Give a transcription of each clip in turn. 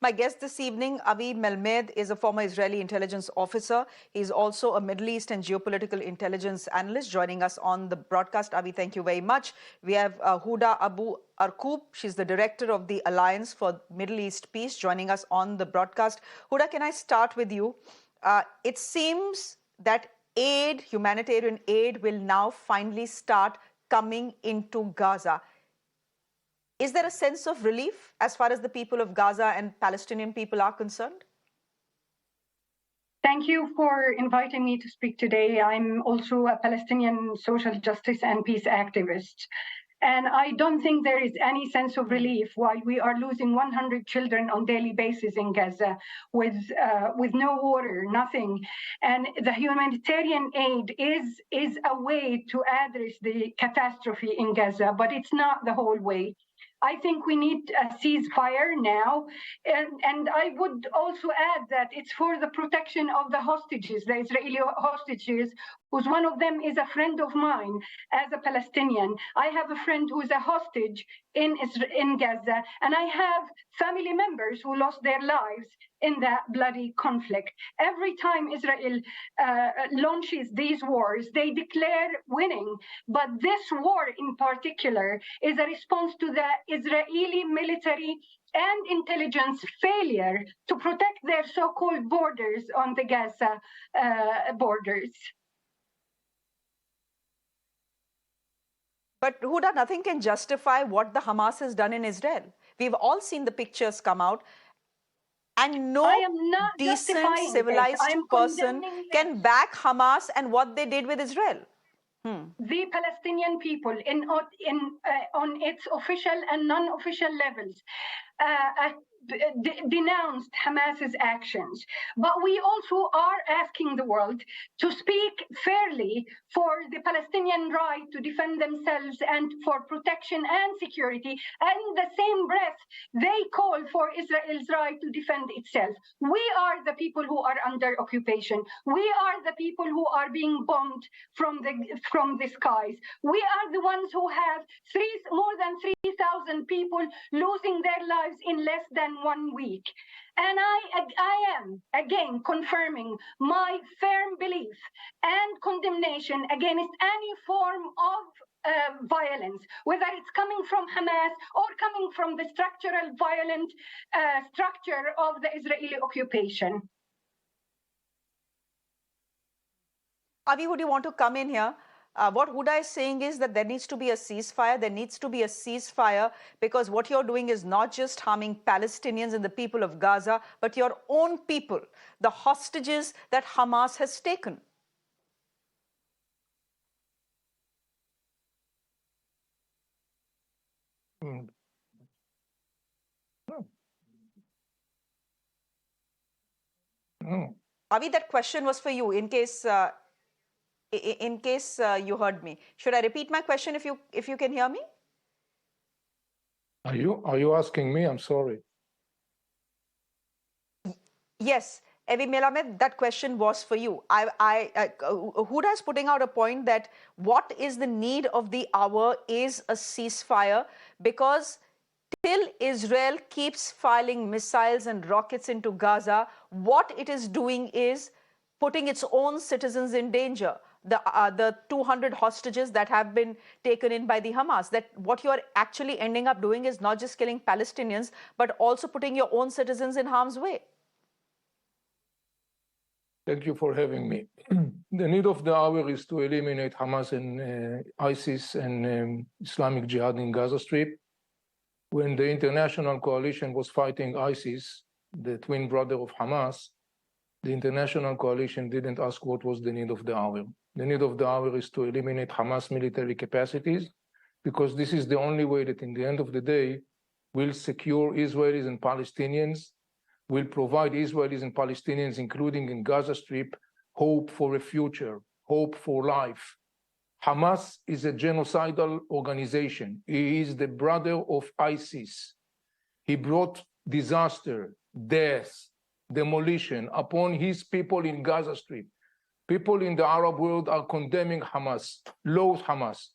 My guest this evening, Avi Melmed, is a former Israeli intelligence officer. He's also a Middle East and geopolitical intelligence analyst joining us on the broadcast. Avi, thank you very much. We have Huda Abu Arqoub. She's the director of the Alliance for Middle East Peace, joining us on the broadcast. Huda, can I start with you? It seems that humanitarian aid, will now finally start coming into Gaza. Is there a sense of relief as far as the people of Gaza and Palestinian people are concerned? Thank you for inviting me to speak today. I'm also a Palestinian social justice and peace activist. And I don't think there is any sense of relief while we are losing 100 children on a daily basis in Gaza with no water, nothing. And the humanitarian aid is a way to address the catastrophe in Gaza, but it's not the whole way. I think we need a ceasefire now. And I would also add that it's for the protection of the hostages, the Israeli hostages, whose one of them is a friend of mine as a Palestinian. I have a friend who is a hostage in Gaza, and I have family members who lost their lives in that bloody conflict. Every time Israel launches these wars, they declare winning. But this war in particular is a response to the Israeli military and intelligence failure to protect their so-called borders on the Gaza borders. But Huda, nothing can justify what the Hamas has done in Israel. We've all seen the pictures come out. And no decent, civilized person can back Hamas and what they did with Israel. The Palestinian people on its official and non-official levels denounced Hamas's actions. But we also are asking the world to speak fairly for the Palestinian right to defend themselves and for protection and security. And in the same breath, they call for Israel's right to defend itself. We are the people who are under occupation. We are the people who are being bombed from the skies. We are the ones who have more than 3,000 people losing their lives in less than 1 week. And I am, again, confirming my firm belief and condemnation against any form of violence, whether it's coming from Hamas or coming from the structural violent structure of the Israeli occupation. Avi, would you want to come in here? What Huda is saying is that there needs to be a ceasefire. There needs to be a ceasefire because what you're doing is not just harming Palestinians and the people of Gaza, but your own people, the hostages that Hamas has taken. Avi, that question was for you in case you heard me. Should I repeat my question if you can hear me? Are you asking me? I'm sorry. Yes, Avi Melmed, that question was for you. Huda is putting out a point that what is the need of the hour is a ceasefire, because till Israel keeps firing missiles and rockets into Gaza, what it is doing is putting its own citizens in danger. The 200 hostages that have been taken in by the Hamas, that what you're actually ending up doing is not just killing Palestinians, but also putting your own citizens in harm's way. Thank you for having me. The need of the hour is to eliminate Hamas and ISIS and Islamic Jihad in Gaza Strip. When the international coalition was fighting ISIS, the twin brother of Hamas, the international coalition didn't ask what was the need of the hour. The need of the hour is to eliminate Hamas military capacities, because this is the only way that in the end of the day will secure Israelis and Palestinians, will provide Israelis and Palestinians, including in Gaza Strip, hope for a future, hope for life. Hamas is a genocidal organization. He is the brother of ISIS. He brought disaster, death, demolition upon his people in Gaza Strip. People in the Arab world are condemning Hamas, loathe Hamas.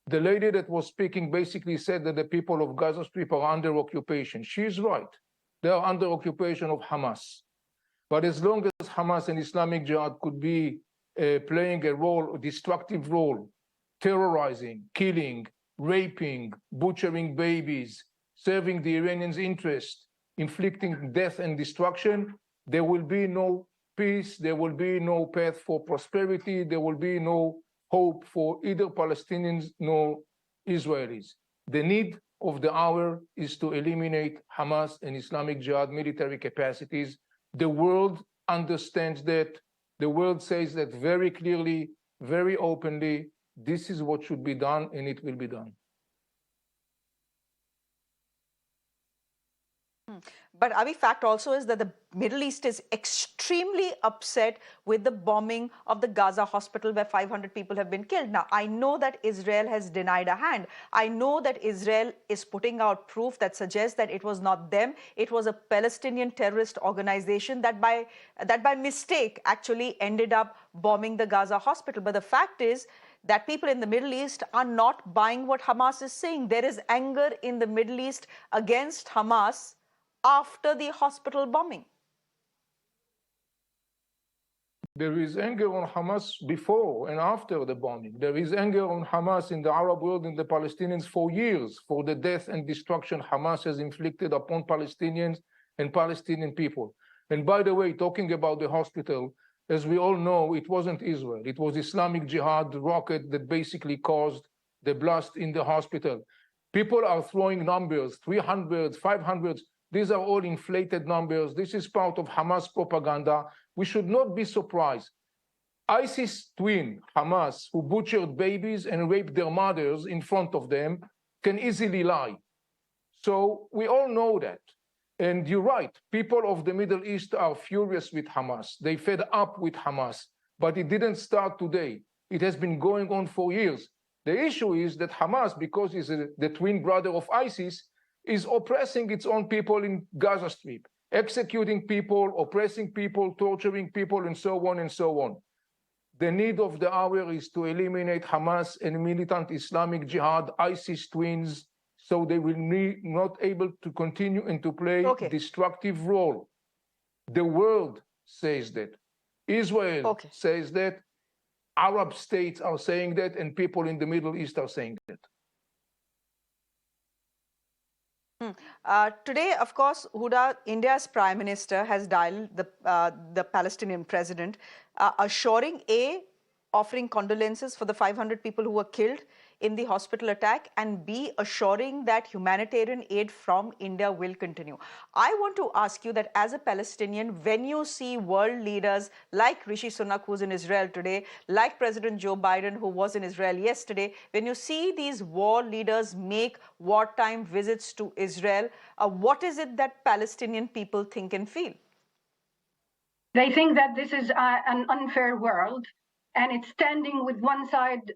The lady that was speaking basically said that the people of Gaza Strip are under occupation. She is right. They are under occupation of Hamas. But as long as Hamas and Islamic Jihad could be playing a role, a destructive role, terrorizing, killing, raping, butchering babies, serving the Iranians' interest, inflicting death and destruction, there will be no peace, there will be no path for prosperity, there will be no hope for either Palestinians nor Israelis. The need of the hour is to eliminate Hamas and Islamic Jihad military capacities. The world understands that. The world says that very clearly, very openly. This is what should be done, and it will be done. But Avi, fact also is that the Middle East is extremely upset with the bombing of the Gaza hospital where 500 people have been killed. Now, I know that Israel has denied a hand. I know that Israel is putting out proof that suggests that it was not them. It was a Palestinian terrorist organization that by mistake actually ended up bombing the Gaza hospital. But the fact is that people in the Middle East are not buying what Hamas is saying. There is anger in the Middle East against Hamas after the hospital bombing. There is anger on Hamas before and after the bombing. There is anger on Hamas in the Arab world and the Palestinians for years for the death and destruction Hamas has inflicted upon Palestinians and Palestinian people. And by the way, talking about the hospital, as we all know, it wasn't Israel. It was Islamic Jihad rocket that basically caused the blast in the hospital. People are throwing numbers, 300, 500. These are all inflated numbers. This is part of Hamas propaganda. We should not be surprised. ISIS twin, Hamas, who butchered babies and raped their mothers in front of them, can easily lie. So we all know that. And you're right, people of the Middle East are furious with Hamas. They fed up with Hamas, but it didn't start today. It has been going on for years. The issue is that Hamas, because it's the twin brother of ISIS, is oppressing its own people in Gaza Strip, executing people, oppressing people, torturing people, and so on and so on. The need of the hour is to eliminate Hamas and militant Islamic Jihad, ISIS twins, so they will not able to continue and to play a destructive role. The world says that. Israel says that. Arab states are saying that, and people in the Middle East are saying that. Today, of course, Huda, India's Prime Minister has dialed the Palestinian president, assuring offering condolences for the 500 people who were killed in the hospital attack, and B, assuring that humanitarian aid from India will continue. I want to ask you that as a Palestinian, when you see world leaders like Rishi Sunak, who's in Israel today, like President Joe Biden, who was in Israel yesterday, when you see these war leaders make wartime visits to Israel, what is it that Palestinian people think and feel? They think that this is an unfair world, and it's standing with one side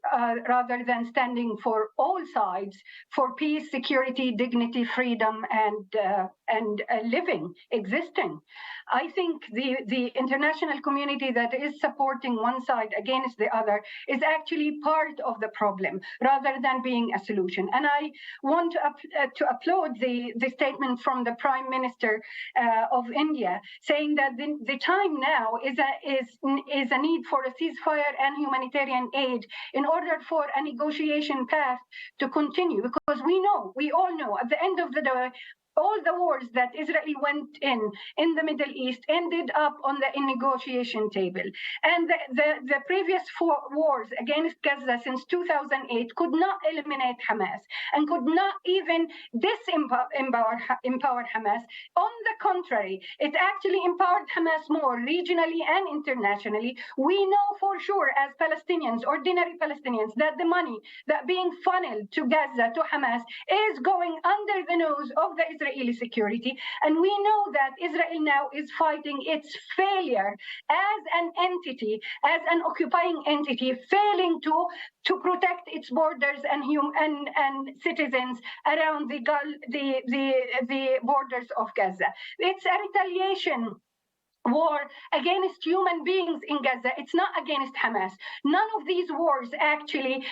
rather than standing for all sides for peace, security, dignity, freedom, and living, existing. I think the international community that is supporting one side against the other is actually part of the problem rather than being a solution. And I want to applaud the statement from the Prime Minister of India saying that the time now is a need for a ceasefire and humanitarian aid in order for a negotiation path to continue, because we all know at the end of the day, all the wars that Israel went in the Middle East ended up on the negotiation table. And the previous 4 wars against Gaza since 2008 could not eliminate Hamas and could not even empower Hamas. On the contrary, it actually empowered Hamas more regionally and internationally. We know for sure as Palestinians, ordinary Palestinians, that the money that being funneled to Gaza, to Hamas, is going under the nose of the Israeli security. And we know that Israel now is fighting its failure as an entity, as an occupying entity, failing to protect its borders and citizens around the borders of Gaza. It's a retaliation war against human beings in Gaza. It's not against Hamas. None of these wars actually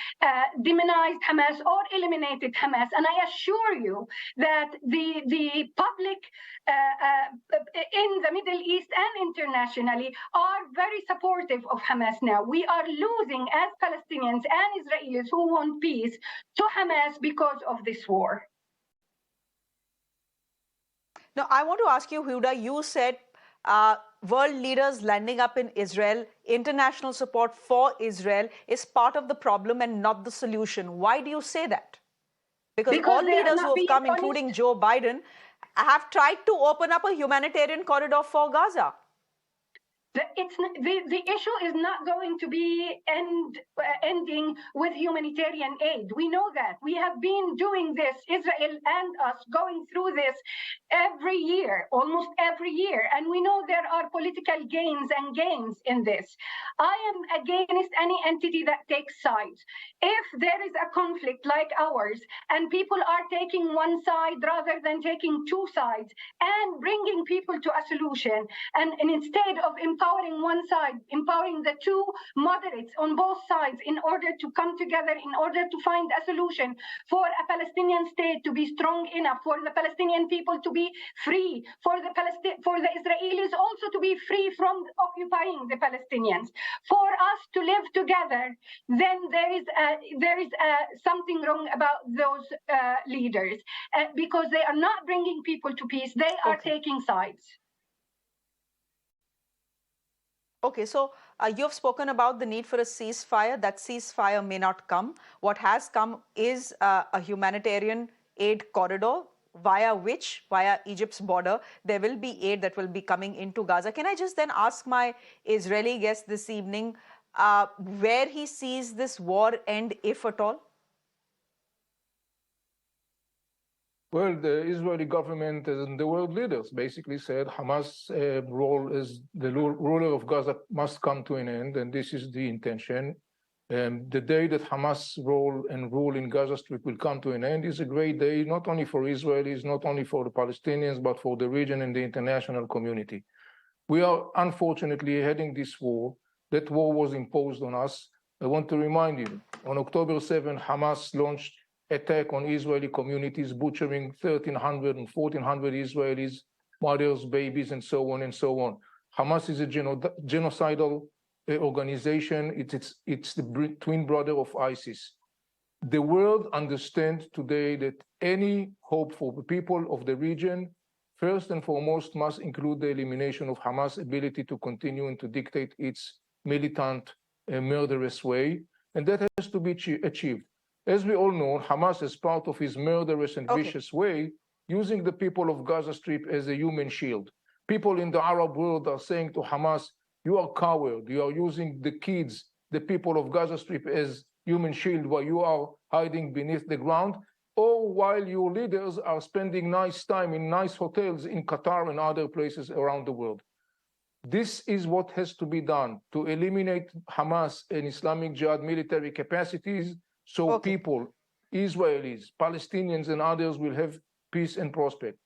demonized Hamas or eliminated Hamas. And I assure you that the public in the Middle East and internationally are very supportive of Hamas now. We are losing as Palestinians and Israelis who want peace to Hamas because of this war. Now, I want to ask you, Huda, you said world leaders landing up in Israel, international support for Israel is part of the problem and not the solution. Why do you say that? Because all leaders who have come, including Joe Biden, have tried to open up a humanitarian corridor for Gaza. The issue is not going to be ending with humanitarian aid. We know that. We have been doing this, Israel and us, going through this every year, almost every year. And we know there are political gains and gains in this. I am against any entity that takes sides. If there is a conflict like ours, and people are taking one side rather than taking two sides, and bringing people to a solution, and instead of empowering one side, empowering the two moderates on both sides in order to come together, in order to find a solution for a Palestinian state to be strong enough, for the Palestinian people to be free, for the Israelis also to be free from occupying the Palestinians, for us to live together, then there is something wrong about those leaders because they are not bringing people to peace. They are taking sides. Okay, so you've spoken about the need for a ceasefire. That ceasefire may not come. What has come is a humanitarian aid corridor via Egypt's border, there will be aid that will be coming into Gaza. Can I just then ask my Israeli guest this evening where he sees this war end, if at all? Well, the Israeli government and the world leaders basically said Hamas' role as the ruler of Gaza must come to an end, and this is the intention. The day that Hamas' role and rule in Gaza Strip will come to an end is a great day, not only for Israelis, not only for the Palestinians, but for the region and the international community. We are unfortunately heading this war. That war was imposed on us. I want to remind you, on October 7, Hamas launched attack on Israeli communities, butchering 1,300 and 1,400 Israelis, mothers, babies, and so on and so on. Hamas is a genocidal organization. It's the twin brother of ISIS. The world understands today that any hope for the people of the region, first and foremost, must include the elimination of Hamas' ability to continue and to dictate its militant, murderous way, and that has to be achieved. As we all know, Hamas, as part of his murderous and vicious way, using the people of Gaza Strip as a human shield. People in the Arab world are saying to Hamas, you are coward, you are using the kids, the people of Gaza Strip as human shield while you are hiding beneath the ground, or while your leaders are spending nice time in nice hotels in Qatar and other places around the world. This is what has to be done to eliminate Hamas and Islamic Jihad military capacities so people, Israelis, Palestinians, and others will have peace and prospect.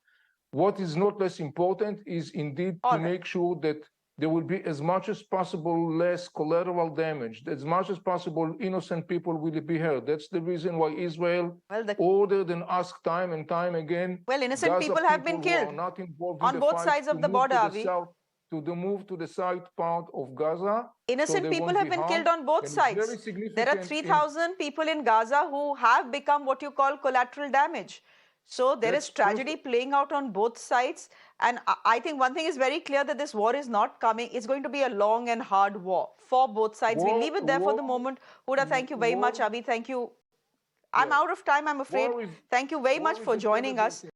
What is not less important is indeed to make sure that there will be as much as possible less collateral damage, as much as possible innocent people will be hurt. That's the reason why Israel ordered and asked time and time again. Well, innocent people have been killed on both sides of the border, Avi. To move to the south part of Gaza. Innocent people have been killed on both sides. There are 3,000 people in Gaza who have become what you call collateral damage. So there is tragedy playing out on both sides. And I think one thing is very clear, that this war is not coming. It's going to be a long and hard war for both sides. We'll leave it there for the moment. Huda, thank you very much. Abi, thank you. I'm out of time, I'm afraid. Thank you very much for joining us.